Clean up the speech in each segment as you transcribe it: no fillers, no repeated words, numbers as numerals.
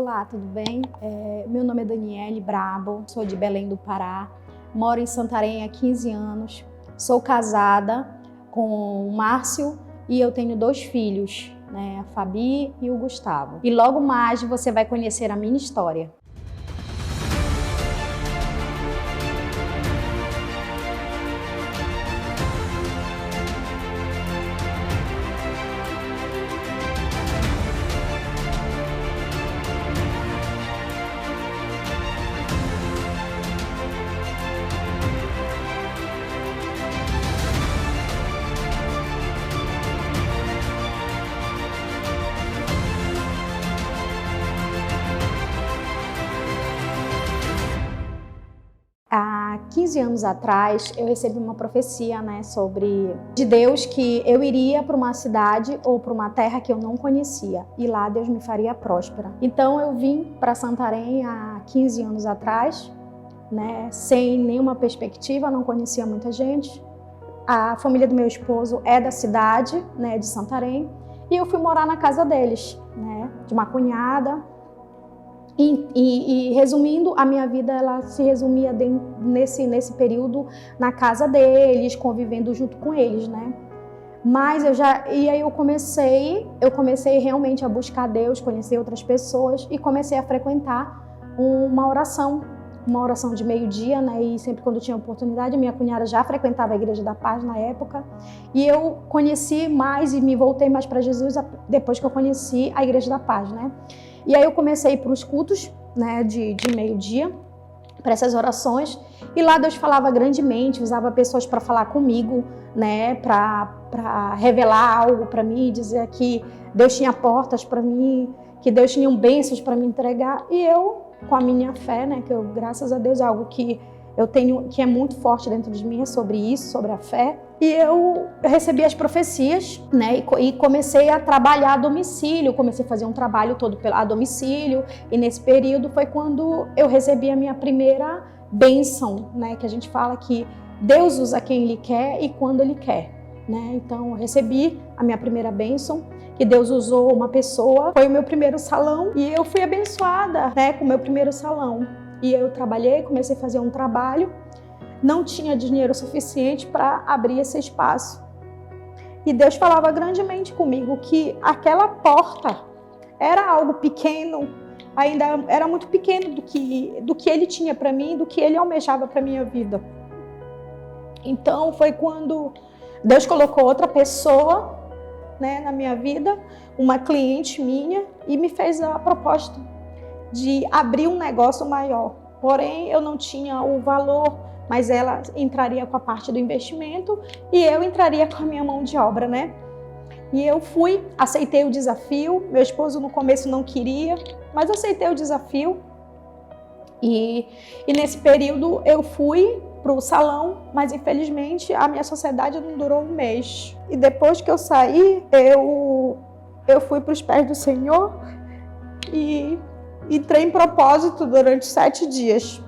Olá, tudo bem? Meu nome é Daniele Brabo, sou de Belém do Pará, moro em Santarém há 15 anos, sou casada com o Márcio e eu tenho 2 filhos, né, a Fabi e o Gustavo. E logo mais você vai conhecer a minha história. Há 15 anos atrás, eu recebi uma profecia, de Deus, que eu iria para uma cidade ou para uma terra que eu não conhecia e lá Deus me faria próspera. Então eu vim para Santarém há 15 anos atrás, sem nenhuma perspectiva, não conhecia muita gente. A família do meu esposo é da cidade, de Santarém, e eu fui morar na casa deles, de uma cunhada. E resumindo, a minha vida ela se resumia nesse período na casa deles, convivendo junto com eles, Mas aí eu comecei realmente a buscar Deus, conhecer outras pessoas e comecei a frequentar uma oração de meio-dia, E sempre quando tinha oportunidade, minha cunhada já frequentava a Igreja da Paz na época, e eu conheci mais e me voltei mais para Jesus depois que eu conheci a Igreja da Paz, E aí eu comecei a ir para os cultos, de meio-dia, para essas orações, e lá Deus falava grandemente, usava pessoas para falar comigo, para revelar algo para mim, dizer que Deus tinha portas para mim, que Deus tinha bênçãos para me entregar, e eu, com a minha fé, que eu, graças a Deus, é algo que eu tenho, que é muito forte dentro de mim, é sobre isso, sobre a fé. E eu recebi as profecias, e comecei a trabalhar a domicílio, comecei a fazer um trabalho todo a domicílio, e nesse período foi quando eu recebi a minha primeira bênção, que a gente fala que Deus usa quem Ele quer e quando Ele quer, Então eu recebi a minha primeira bênção, que Deus usou uma pessoa, foi o meu primeiro salão, e eu fui abençoada, com o meu primeiro salão. E eu trabalhei, comecei a fazer um trabalho, não tinha dinheiro suficiente para abrir esse espaço. E Deus falava grandemente comigo que aquela porta era algo pequeno, ainda era muito pequeno do que Ele tinha para mim, do que Ele almejava para a minha vida. Então foi quando Deus colocou outra pessoa, na minha vida, uma cliente minha, e me fez a proposta de abrir um negócio maior. Porém, eu não tinha o valor, mas ela entraria com a parte do investimento e eu entraria com a minha mão de obra, E eu aceitei o desafio. Meu esposo no começo não queria, mas aceitei o desafio. E nesse período eu fui para o salão, mas infelizmente a minha sociedade não durou um mês. E depois que eu saí, eu fui para os pés do Senhor e entrei em propósito durante 7 dias.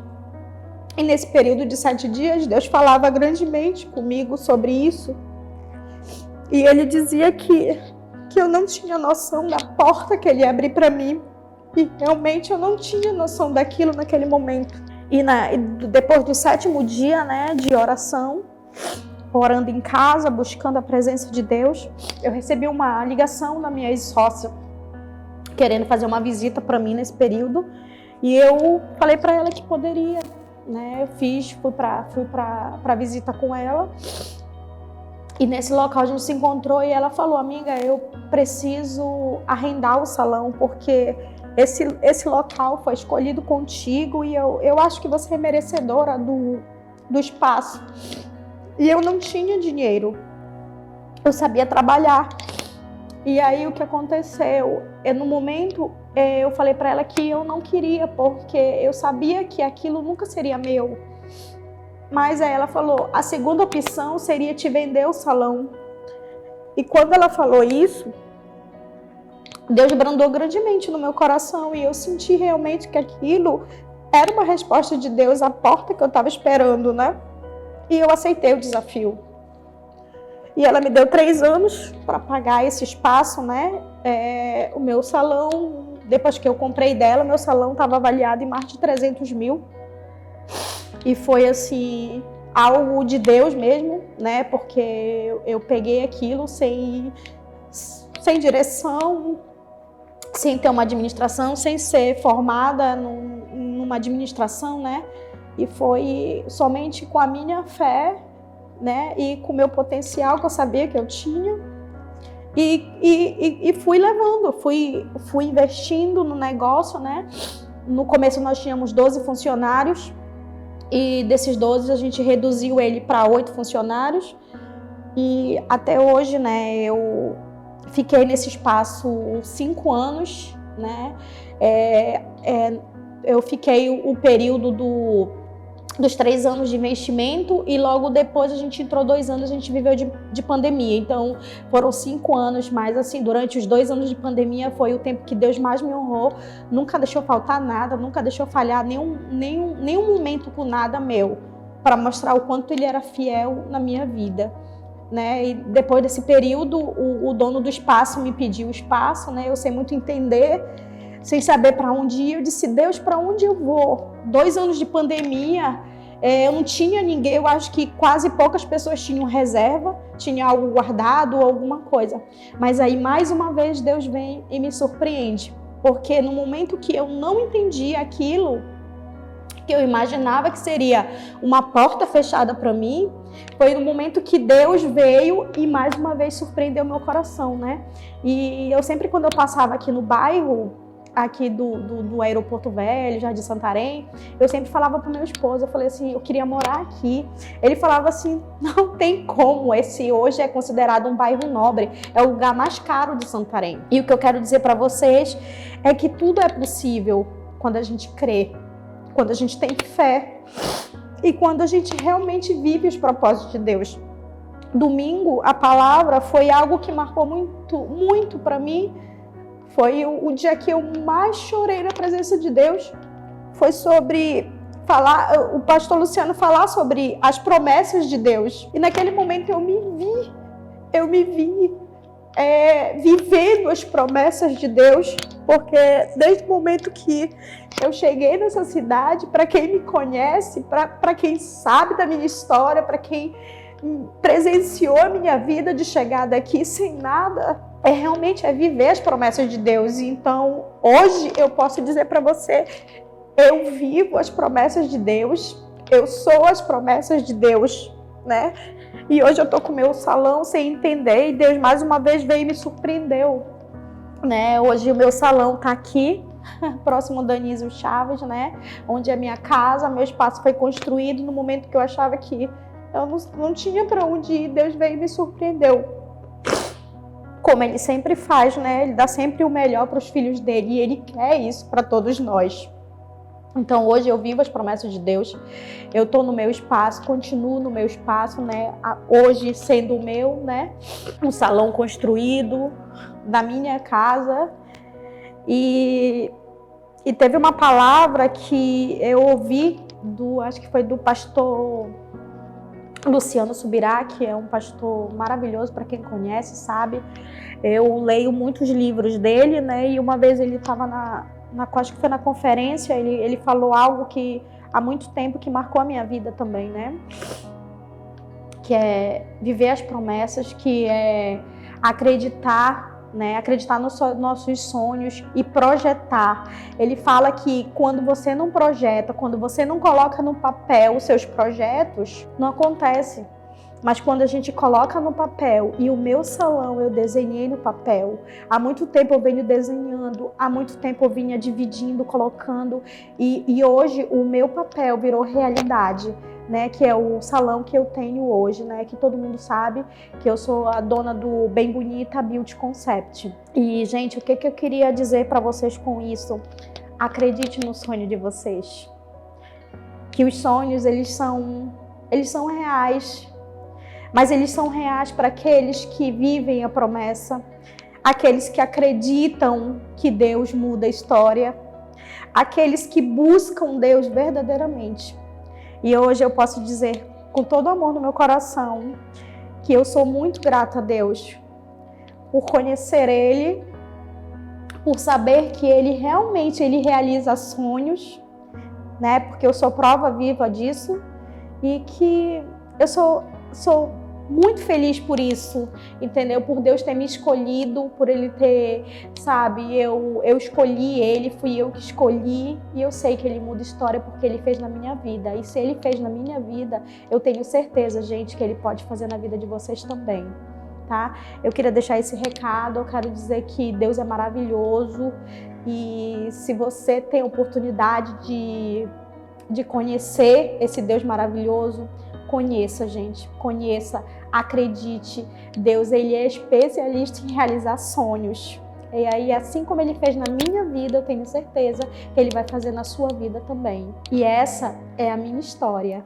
E nesse período de 7 dias, Deus falava grandemente comigo sobre isso. E Ele dizia que eu não tinha noção da porta que Ele ia abrir para mim. E realmente eu não tinha noção daquilo naquele momento. E depois do 7º dia, de oração, orando em casa, buscando a presença de Deus, eu recebi uma ligação da minha ex-sócia, querendo fazer uma visita para mim nesse período, e eu falei para ela que poderia, fui para visita com ela, e nesse local a gente se encontrou e ela falou: amiga, eu preciso arrendar o salão porque esse local foi escolhido contigo e eu acho que você é merecedora do espaço. E eu não tinha dinheiro, eu sabia trabalhar. E aí o que aconteceu? No momento eu falei para ela que eu não queria, porque eu sabia que aquilo nunca seria meu. Mas aí ela falou: a segunda opção seria te vender o salão. E quando ela falou isso, Deus brandou grandemente no meu coração e eu senti realmente que aquilo era uma resposta de Deus, a porta que eu estava esperando, E eu aceitei o desafio. E ela me deu 3 anos para pagar esse espaço, o meu salão depois que eu comprei dela, meu salão estava avaliado em mais de 300 mil. E foi assim, algo de Deus mesmo, né? Porque eu peguei aquilo sem direção, sem ter uma administração, sem ser formada numa administração, né? E foi somente com a minha fé, né? E com o meu potencial que eu sabia que eu tinha. E fui levando, fui investindo no negócio, né? No começo nós tínhamos 12 funcionários e desses 12 a gente reduziu ele para 8 funcionários. E até hoje, né, eu fiquei nesse espaço 5 anos, né? Eu fiquei o período dos 3 anos de investimento e logo depois a gente entrou 2 anos, a gente viveu de pandemia. Então foram 5 anos, mas assim, durante os 2 anos de pandemia foi o tempo que Deus mais me honrou. Nunca deixou faltar nada, nunca deixou falhar nenhum momento com nada meu, para mostrar o quanto Ele era fiel na minha vida, né? E depois desse período, o dono do espaço me pediu o espaço, né? Eu sem muito entender, sem saber para onde ir, eu disse: Deus, para onde eu vou? 2 anos de pandemia, eu não tinha ninguém, eu acho que quase poucas pessoas tinham reserva, tinha algo guardado ou alguma coisa. Mas aí, mais uma vez, Deus vem e me surpreende, porque no momento que eu não entendi aquilo, que eu imaginava que seria uma porta fechada para mim, foi no momento que Deus veio e mais uma vez surpreendeu meu coração, né? E eu sempre, quando eu passava aqui no bairro, aqui do Aeroporto Velho, Jardim Santarém, eu sempre falava pro meu esposo, eu falei assim, eu queria morar aqui. Ele falava assim, não tem como, esse hoje é considerado um bairro nobre, é o lugar mais caro de Santarém. E o que eu quero dizer para vocês é que tudo é possível quando a gente crê, quando a gente tem fé e quando a gente realmente vive os propósitos de Deus. Domingo, a palavra foi algo que marcou muito, muito para mim. Foi o dia que eu mais chorei na presença de Deus. Foi sobre o pastor Luciano falar sobre as promessas de Deus. E naquele momento eu me vi vivendo as promessas de Deus, porque desde o momento que eu cheguei nessa cidade, para quem me conhece, para quem sabe da minha história, para quem presenciou a minha vida de chegada aqui sem nada, realmente viver as promessas de Deus. Então, hoje eu posso dizer para você, eu vivo as promessas de Deus, eu sou as promessas de Deus, né? E hoje eu tô com o meu salão sem entender e Deus mais uma vez veio e me surpreendeu, né? Hoje o meu salão tá aqui, próximo da Anísio Chaves, né? Onde é minha casa, meu espaço foi construído no momento que eu achava que eu não tinha para onde ir, Deus veio e me surpreendeu. Como Ele sempre faz, né? Ele dá sempre o melhor para os filhos dele e Ele quer isso para todos nós. Então hoje eu vivo as promessas de Deus, eu estou no meu espaço, continuo no meu espaço, né? Hoje sendo o meu, né? Um salão construído da minha casa. E teve uma palavra que eu ouvi, acho que foi do pastor Luciano Subirá, que é um pastor maravilhoso, para quem conhece, sabe. Eu leio muitos livros dele, né? E uma vez ele estava acho que foi na conferência, ele falou algo que há muito tempo que marcou a minha vida também, né? Que é viver as promessas, que é acreditar, né? Acreditar nos nossos sonhos e projetar. Ele fala que quando você não projeta, quando você não coloca no papel os seus projetos, não acontece. Mas quando a gente coloca no papel, e o meu salão eu desenhei no papel, há muito tempo eu venho desenhando, há muito tempo eu vinha dividindo, colocando, e hoje o meu papel virou realidade, né? Que é o salão que eu tenho hoje, né? Que todo mundo sabe que eu sou a dona do Bem Bonita Beauty Concept. E, gente, o que eu queria dizer para vocês com isso? Acredite no sonho de vocês. Que os sonhos, eles são reais. Mas eles são reais para aqueles que vivem a promessa, aqueles que acreditam que Deus muda a história, aqueles que buscam Deus verdadeiramente. E hoje eu posso dizer, com todo amor no meu coração, que eu sou muito grata a Deus por conhecer Ele, por saber que ele realmente realiza sonhos, né? Porque eu sou prova viva disso e que eu sou muito feliz por isso, entendeu? Por Deus ter me escolhido, por Ele ter, sabe, eu escolhi Ele, fui eu que escolhi, e eu sei que Ele muda história porque Ele fez na minha vida. E se Ele fez na minha vida, eu tenho certeza, gente, que Ele pode fazer na vida de vocês também, tá? Eu queria deixar esse recado, eu quero dizer que Deus é maravilhoso, e se você tem a oportunidade de conhecer esse Deus maravilhoso, conheça, gente, conheça, acredite. Deus, Ele é especialista em realizar sonhos. E aí, assim como Ele fez na minha vida, eu tenho certeza que Ele vai fazer na sua vida também. E essa é a minha história.